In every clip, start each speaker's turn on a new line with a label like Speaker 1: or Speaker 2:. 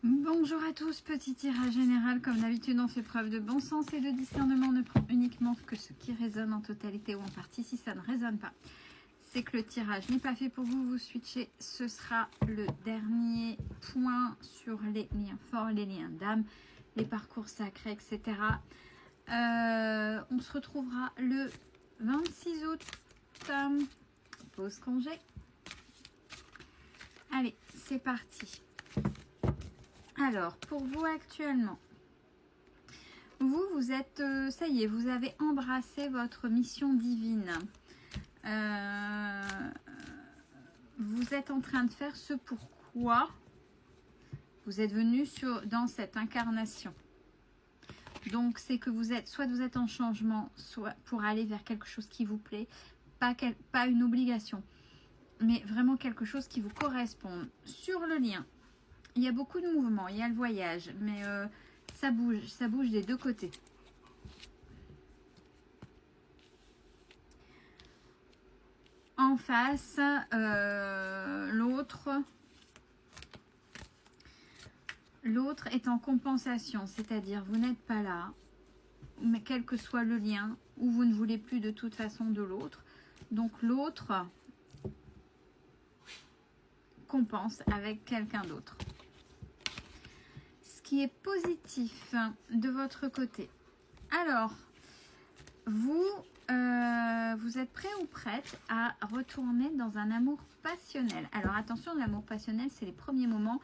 Speaker 1: Bonjour à tous, petit tirage général. Comme d'habitude, on fait preuve de bon sens et de discernement. On ne prend uniquement que ce qui résonne en totalité ou en partie. Si ça ne résonne pas, c'est que le tirage n'est pas fait pour vous. Vous switchez. Ce sera le dernier point sur les liens forts, les liens d'âme, les parcours sacrés, etc. On se retrouvera le 26 août. Pause congé. Allez, c'est parti. Alors, pour vous actuellement, vous êtes, ça y est, vous avez embrassé votre mission divine. Vous êtes en train de faire ce pourquoi vous êtes venu dans cette incarnation. Donc, c'est que vous êtes, soit vous êtes en changement, soit pour aller vers quelque chose qui vous plaît, pas une obligation, mais vraiment quelque chose qui vous correspond. Sur le lien, il y a beaucoup de mouvements, il y a le voyage, mais ça bouge des deux côtés. En face, l'autre est en compensation, c'est-à-dire vous n'êtes pas là, mais quel que soit le lien, ou vous ne voulez plus de toute façon de l'autre. Donc l'autre compense avec quelqu'un d'autre. Qui est positif de votre côté. Alors, vous êtes prêt ou prête à retourner dans un amour passionnel. Alors attention, l'amour passionnel, c'est les premiers moments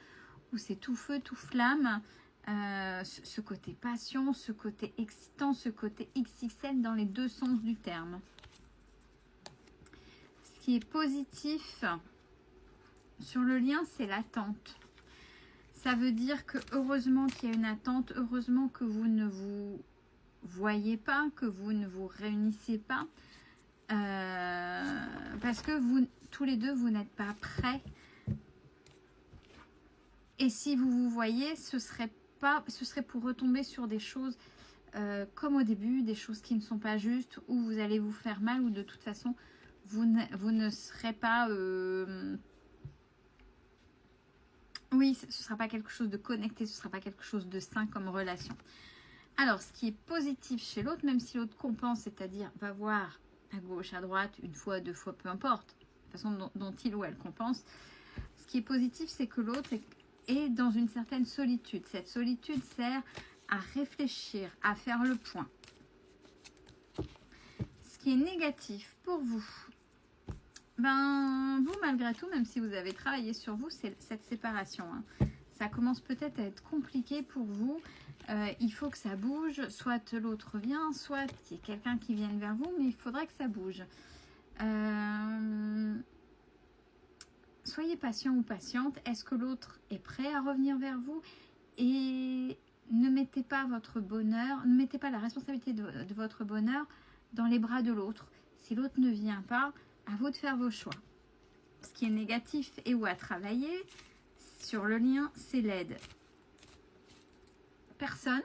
Speaker 1: où c'est tout feu, tout flamme, ce côté passion, ce côté excitant, ce côté XXL dans les deux sens du terme. Ce qui est positif sur le lien, c'est l'attente. Ça veut dire que heureusement qu'il y a une attente, heureusement que vous ne vous voyez pas, que vous ne vous réunissez pas, parce que vous, tous les deux, vous n'êtes pas prêts. Et si vous vous voyez, ce serait pour retomber sur des choses comme au début, des choses qui ne sont pas justes, où vous allez vous faire mal, ou de toute façon, vous ne serez pas... Oui, ce ne sera pas quelque chose de connecté, ce ne sera pas quelque chose de sain comme relation. Alors, ce qui est positif chez l'autre, même si l'autre compense, c'est-à-dire va voir à gauche, à droite, une fois, deux fois, peu importe, la façon dont il ou elle compense, ce qui est positif, c'est que l'autre est dans une certaine solitude. Cette solitude sert à réfléchir, à faire le point. Ce qui est négatif pour vous, vous, malgré tout, même si vous avez travaillé sur vous, c'est cette séparation. Ça commence peut-être à être compliqué pour vous. Il faut que ça bouge. Soit l'autre vient, soit il y a quelqu'un qui vienne vers vous, mais il faudrait que ça bouge. Soyez patient ou patiente. Est-ce que l'autre est prêt à revenir vers vous? Et ne mettez pas votre bonheur, ne mettez pas la responsabilité de votre bonheur dans les bras de l'autre. Si l'autre ne vient pas, à vous de faire vos choix. Ce qui est négatif et où à travailler sur le lien, c'est l'aide. Personne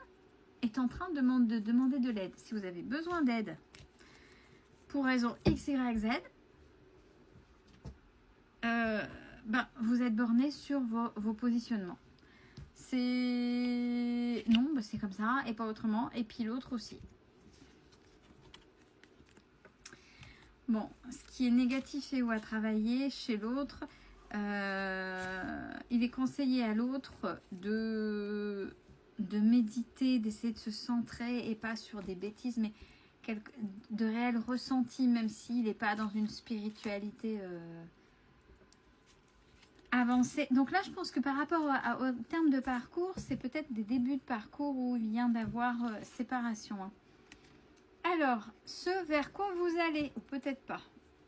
Speaker 1: est en train de demander de l'aide. Si vous avez besoin d'aide pour raison X, Y, Z, vous êtes borné sur vos positionnements. C'est non, c'est comme ça et pas autrement. Et puis l'autre aussi. Bon, ce qui est négatif et où à travailler chez l'autre, il est conseillé à l'autre de méditer, d'essayer de se centrer et pas sur des bêtises, mais de réels ressentis, même s'il n'est pas dans une spiritualité avancée. Donc là, je pense que par rapport au terme de parcours, c'est peut-être des débuts de parcours où il vient d'avoir séparation. Alors, ce vers quoi vous allez, ou peut-être pas,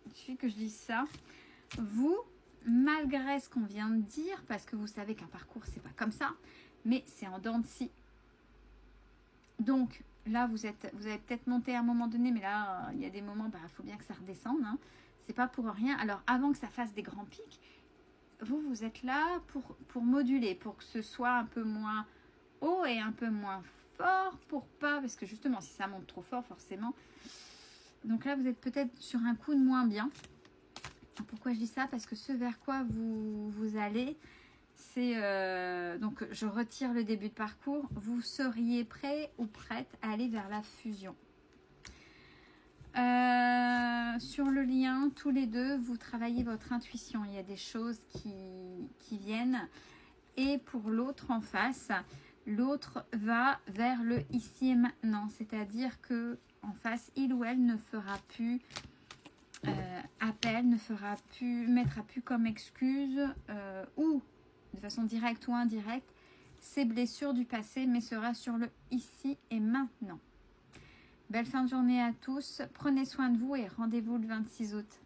Speaker 1: il suffit que je dise ça, vous, malgré ce qu'on vient de dire, parce que vous savez qu'un parcours, c'est pas comme ça, mais c'est en dents de scie. Donc, là, vous avez peut-être monté à un moment donné, mais là, il y a des moments, il faut bien que ça redescende, hein. C'est pas pour rien. Alors, avant que ça fasse des grands pics, vous êtes là pour moduler, pour que ce soit un peu moins haut et un peu moins fort, pour pas, parce que justement, si ça monte trop fort, forcément. Donc là, vous êtes peut-être sur un coup de moins bien. Pourquoi je dis ça? Parce que ce vers quoi vous allez, Donc je retire le début de parcours. Vous seriez prêt ou prête à aller vers la fusion. Sur le lien, tous les deux, vous travaillez votre intuition. Il y a des choses qui viennent. Et pour l'autre en face, l'autre va vers le ici et maintenant. C'est-à-dire que en face, il ou elle ne fera plus appel, mettra plus comme excuse ou de façon directe ou indirecte ses blessures du passé, mais sera sur le ici et maintenant. Belle fin de journée à tous, prenez soin de vous et rendez-vous le 26 août.